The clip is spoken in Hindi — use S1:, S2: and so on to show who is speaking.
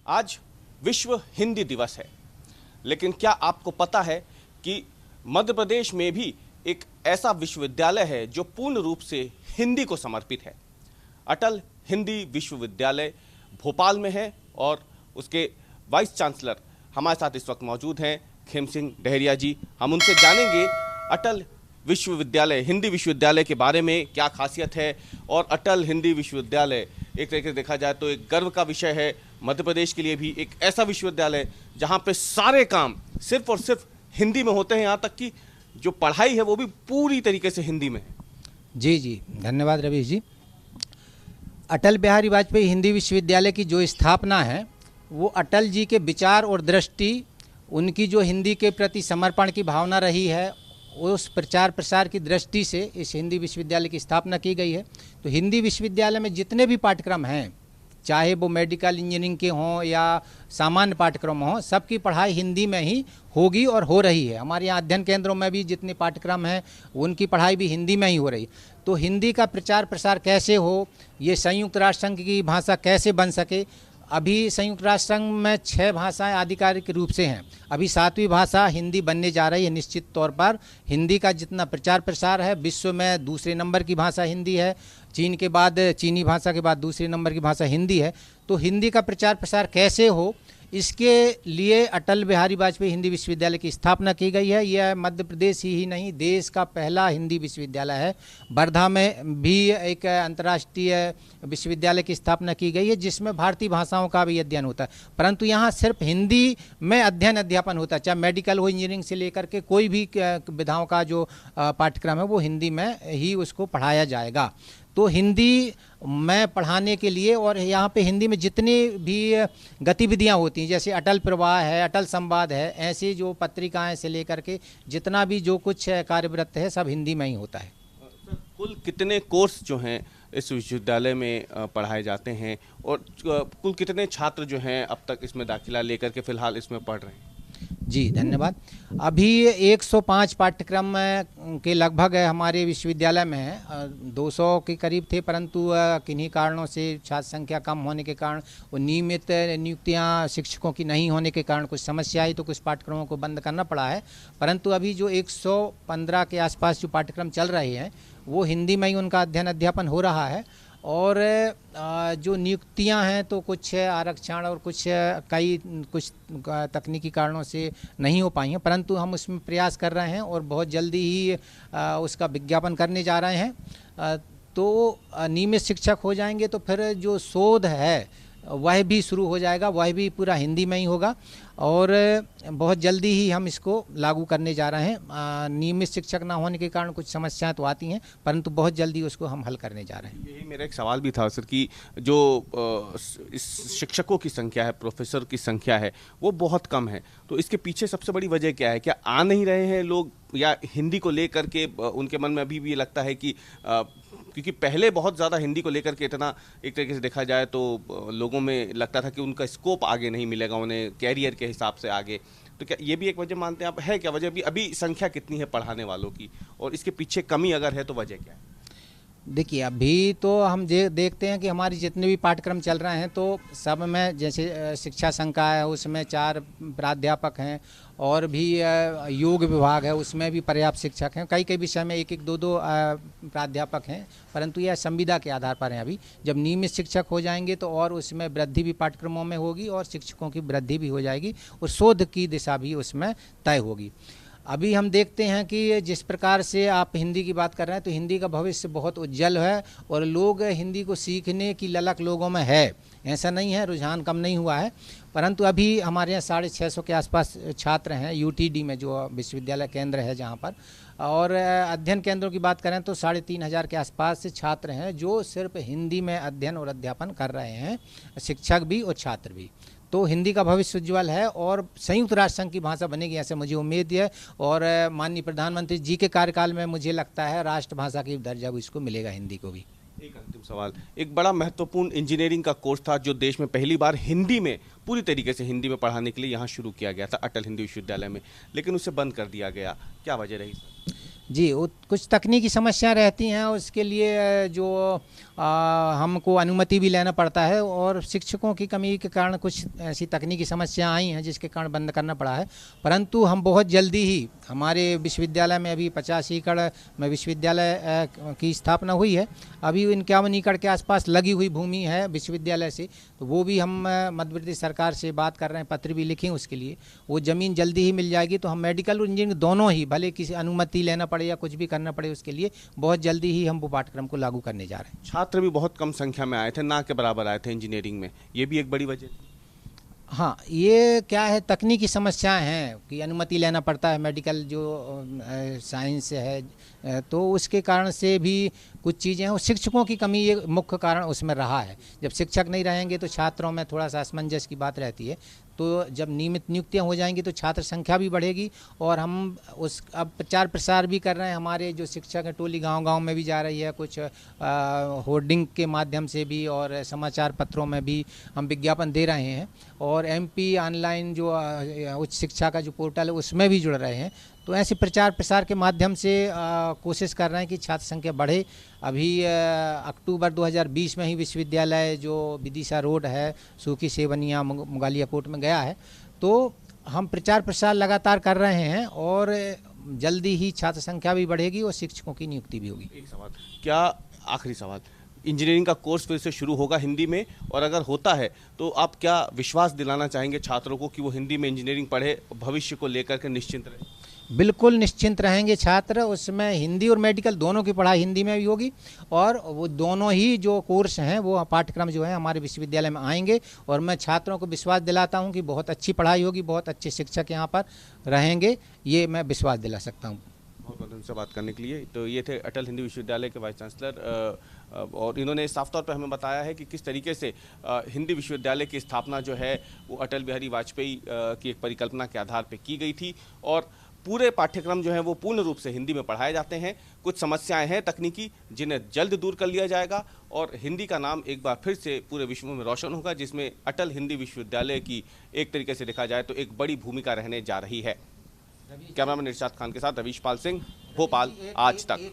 S1: आज विश्व हिंदी दिवस है, लेकिन क्या आपको पता है कि मध्य प्रदेश में भी एक ऐसा विश्वविद्यालय है जो पूर्ण रूप से हिंदी को समर्पित है। अटल हिंदी विश्वविद्यालय भोपाल में है और उसके वाइस चांसलर हमारे साथ इस वक्त मौजूद हैं खेम सिंह डहरिया जी। हम उनसे जानेंगे अटल विश्वविद्यालय, हिंदी विश्वविद्यालय के बारे में क्या खासियत है। और अटल हिंदी विश्वविद्यालय एक तरीके से देखा जाए तो एक गर्व का विषय है मध्य प्रदेश के लिए भी। एक ऐसा विश्वविद्यालय जहां पे सारे काम सिर्फ और सिर्फ हिंदी में होते हैं, यहाँ तक कि जो पढ़ाई है वो भी पूरी तरीके से हिंदी में है।
S2: जी, धन्यवाद रवीश जी। अटल बिहारी वाजपेयी हिंदी विश्वविद्यालय की जो स्थापना है वो अटल जी के विचार और दृष्टि, उनकी जो हिंदी के प्रति समर्पण की भावना रही है, उस प्रचार प्रसार की दृष्टि से इस हिंदी विश्वविद्यालय की स्थापना की गई है। तो हिंदी विश्वविद्यालय में जितने भी पाठ्यक्रम हैं, चाहे वो मेडिकल इंजीनियरिंग के हों या सामान्य पाठ्यक्रम हों, सबकी पढ़ाई हिंदी में ही होगी और हो रही है। हमारे यहाँ अध्ययन केंद्रों में भी जितने पाठ्यक्रम हैं उनकी पढ़ाई भी हिंदी में ही हो रही। तो हिंदी का प्रचार प्रसार कैसे हो, ये संयुक्त राष्ट्र संघ की भाषा कैसे बन सके। अभी संयुक्त राष्ट्र संघ में 6 भाषाएं आधिकारिक रूप से हैं, अभी 7वीं भाषा हिंदी बनने जा रही है। निश्चित तौर पर हिंदी का जितना प्रचार प्रसार है, विश्व में दूसरे नंबर की भाषा हिंदी है। चीन के बाद, चीनी भाषा के बाद दूसरे नंबर की भाषा हिंदी है। तो हिंदी का प्रचार प्रसार कैसे हो, इसके लिए अटल बिहारी वाजपेयी हिंदी विश्वविद्यालय की स्थापना की गई है। यह मध्य प्रदेश ही नहीं, देश का पहला हिंदी विश्वविद्यालय है। वर्धा में भी एक अंतर्राष्ट्रीय विश्वविद्यालय की स्थापना की गई है जिसमें भारतीय भाषाओं का भी अध्ययन होता है, परंतु यहाँ सिर्फ हिंदी में अध्ययन अध्यापन होता है। चाहे मेडिकल हो, इंजीनियरिंग से लेकर के कोई भी विधाओं का जो पाठ्यक्रम है वो हिंदी में ही उसको पढ़ाया जाएगा। तो हिंदी में पढ़ाने के लिए, और यहाँ पे हिंदी में जितनी भी गतिविधियाँ होती हैं, जैसे अटल प्रवाह है, अटल संवाद है, ऐसी जो पत्रिकाएं से लेकर के जितना भी जो कुछ कार्यवृत्त है सब हिंदी में ही होता है।
S1: कुल कितने कोर्स जो हैं इस विश्वविद्यालय में पढ़ाए जाते हैं और कुल कितने छात्र जो हैं अब तक इसमें दाखिला लेकर के फिलहाल इसमें पढ़ रहे हैं?
S2: जी धन्यवाद। अभी 105 पाठ्यक्रम के लगभग हमारे विश्वविद्यालय में है। 200 के करीब थे, परंतु किन्हीं कारणों से छात्र संख्या कम होने के कारण और नियमित नियुक्तियां शिक्षकों की नहीं होने के कारण कुछ समस्या आई, तो कुछ पाठ्यक्रमों को बंद करना पड़ा है। परंतु अभी जो 115 के आसपास जो पाठ्यक्रम चल रहे हैं वो हिंदी में ही उनका अध्ययन अध्यापन हो रहा है। और जो नियुक्तियां हैं तो कुछ आरक्षण और कुछ तकनीकी कारणों से नहीं हो पाई हैं, परंतु हम उसमें प्रयास कर रहे हैं और बहुत जल्दी ही उसका विज्ञापन करने जा रहे हैं। तो नियमित शिक्षक हो जाएंगे तो फिर जो शोध है वह भी शुरू हो जाएगा, वह भी पूरा हिंदी में ही होगा और बहुत जल्दी ही हम इसको लागू करने जा रहे हैं। नियमित शिक्षक ना होने के कारण कुछ समस्याएं तो आती हैं, परंतु बहुत जल्दी उसको हम हल करने जा रहे हैं।
S1: यही मेरा एक सवाल भी था सर कि जो इस शिक्षकों की संख्या है, प्रोफेसर की संख्या है, वो बहुत कम है, तो इसके पीछे सबसे बड़ी वजह क्या है? क्या आ नहीं रहे हैं लोग, या हिंदी को लेकर के उनके मन में अभी भी ये लगता है कि क्योंकि पहले बहुत ज़्यादा हिंदी को लेकर के इतना एक तरीके से देखा जाए तो लोगों में लगता था कि उनका स्कोप आगे नहीं मिलेगा उन्हें कैरियर के हिसाब से आगे, तो क्या ये भी एक वजह मानते हैं आप? है क्या वजह? अभी संख्या कितनी है पढ़ाने वालों की और इसके पीछे कमी अगर है तो वजह क्या है?
S2: देखिए, अभी तो हम देखते हैं कि हमारे जितने भी पाठ्यक्रम चल रहे हैं तो सब में, जैसे शिक्षा संकाय है उसमें 4 प्राध्यापक हैं और भी योग विभाग है उसमें भी पर्याप्त शिक्षक हैं। कई विषय में 1-1, 2-2 प्राध्यापक हैं, परंतु यह संविदा के आधार पर हैं। अभी जब नियमित शिक्षक हो जाएंगे तो और उसमें वृद्धि भी पाठ्यक्रमों में होगी और शिक्षकों की वृद्धि भी हो जाएगी और शोध की दिशा भी उसमें तय होगी। अभी हम देखते हैं कि जिस प्रकार से आप हिंदी की बात कर रहे हैं तो हिंदी का भविष्य बहुत उज्जवल है और लोग हिंदी को सीखने की ललक लोगों में है, ऐसा नहीं है, रुझान कम नहीं हुआ है। परंतु अभी हमारे यहाँ 650 के आसपास छात्र हैं यूटीडी में, जो विश्वविद्यालय केंद्र है जहाँ पर, और अध्ययन केंद्रों की बात करें तो 3500 के आसपास से छात्र हैं जो सिर्फ हिंदी में अध्ययन और अध्यापन कर रहे हैं, शिक्षक भी और छात्र भी। तो हिंदी का भविष्य उज्ज्वल है और संयुक्त राष्ट्र संघ की भाषा बनेगी ऐसे मुझे उम्मीद है। और माननीय प्रधानमंत्री जी के कार्यकाल में मुझे लगता है राष्ट्रभाषा की दर्जा भी इसको मिलेगा, हिंदी को भी।
S1: एक अंतिम सवाल, एक बड़ा महत्वपूर्ण इंजीनियरिंग का कोर्स था जो देश में पहली बार हिंदी में, पूरी तरीके से हिंदी में पढ़ाने के लिए यहाँ शुरू किया गया था अटल हिंदी विश्वविद्यालय में, लेकिन उसे बंद कर दिया गया, क्या वजह रही?
S2: जी, वो कुछ तकनीकी समस्या रहती हैं, उसके लिए जो हमको अनुमति भी लेना पड़ता है, और शिक्षकों की कमी के कारण कुछ ऐसी तकनीकी समस्या आई हैं जिसके कारण बंद करना पड़ा है। परंतु हम बहुत जल्दी ही, हमारे विश्वविद्यालय में अभी 50 एकड़ में विश्वविद्यालय की स्थापना हुई है। अभी 51 एकड़ के आसपास लगी हुई भूमि है विश्वविद्यालय से, तो वो भी हम मध्य प्रदेश सरकार से बात कर रहे हैं, पत्र भी लिखे उसके लिए। वो ज़मीन जल्दी ही मिल जाएगी, तो हम मेडिकल और इंजीनियरिंग दोनों ही, भले किसी अनुमति लेना पड़े या कुछ भी करना पड़े, उसके लिए बहुत जल्दी ही हम वो पाठ्यक्रम को लागू करने जा रहे हैं।
S1: छात्र भी बहुत कम संख्या में आए थे, ना के बराबर आए थे इंजीनियरिंग में, ये भी एक बड़ी वजह थी।
S2: हाँ, ये क्या है, तकनीकी समस्याएं हैं कि अनुमति लेना पड़ता है, मेडिकल जो साइंस है, तो उसके कारण से भी कुछ चीज़ें हैं। और शिक्षकों की कमी ये मुख्य कारण उसमें रहा है। जब शिक्षक नहीं रहेंगे तो छात्रों में थोड़ा सा असमंजस की बात रहती है। तो जब नियमित नियुक्तियां हो जाएंगी तो छात्र संख्या भी बढ़ेगी, और हम उस अब प्रचार प्रसार भी कर रहे हैं। हमारे जो शिक्षक हैं, टोली गांव-गांव में भी जा रही है, कुछ होर्डिंग के माध्यम से भी, और समाचार पत्रों में भी हम विज्ञापन दे रहे हैं, और एमपी ऑनलाइन जो उच्च शिक्षा का जो पोर्टल है उसमें भी जुड़ रहे हैं। तो ऐसे प्रचार प्रसार के माध्यम से कोशिश कर रहे हैं कि छात्र संख्या बढ़े। अभी अक्टूबर 2020 में ही विश्वविद्यालय जो विदिशा रोड है, सूखी सेवनिया मुगालिया कोट में गया है। तो हम प्रचार प्रसार लगातार कर रहे हैं, और जल्दी ही छात्र संख्या भी बढ़ेगी और शिक्षकों की नियुक्ति भी होगी।
S1: एक सवाल, क्या आखिरी सवाल, इंजीनियरिंग का कोर्स फिर से शुरू होगा हिंदी में, और अगर होता है तो आप क्या विश्वास दिलाना चाहेंगे छात्रों को कि वो हिंदी में इंजीनियरिंग पढ़े, भविष्य को लेकर के निश्चिंत रहे?
S2: बिल्कुल निश्चिंत रहेंगे छात्र। उसमें हिंदी और मेडिकल दोनों की पढ़ाई हिंदी में भी होगी, और वो दोनों ही जो कोर्स हैं, वो पाठ्यक्रम जो है हमारे विश्वविद्यालय में आएंगे। और मैं छात्रों को विश्वास दिलाता हूं कि बहुत अच्छी पढ़ाई होगी, बहुत अच्छे शिक्षक यहाँ पर रहेंगे, ये मैं विश्वास दिला सकता हूँ।
S1: बहुत बहुत उनसे बात करने के लिए। तो ये थे अटल हिंदी विश्वविद्यालय के वाइस चांसलर, और इन्होंने साफ तौर पर हमें बताया है कि किस तरीके से हिंदी विश्वविद्यालय की स्थापना जो है वो अटल बिहारी वाजपेयी की एक परिकल्पना के आधार पर की गई थी, और पूरे पाठ्यक्रम जो है वो पूर्ण रूप से हिंदी में पढ़ाए जाते हैं। कुछ समस्याएं हैं तकनीकी, जिन्हें जल्द दूर कर लिया जाएगा, और हिंदी का नाम एक बार फिर से पूरे विश्व में रोशन होगा, जिसमें अटल हिंदी विश्वविद्यालय की एक तरीके से देखा जाए तो एक बड़ी भूमिका रहने जा रही है। कैमरामैन इरशाद खान के साथ रवीश पाल सिंह, भोपाल, आज तक।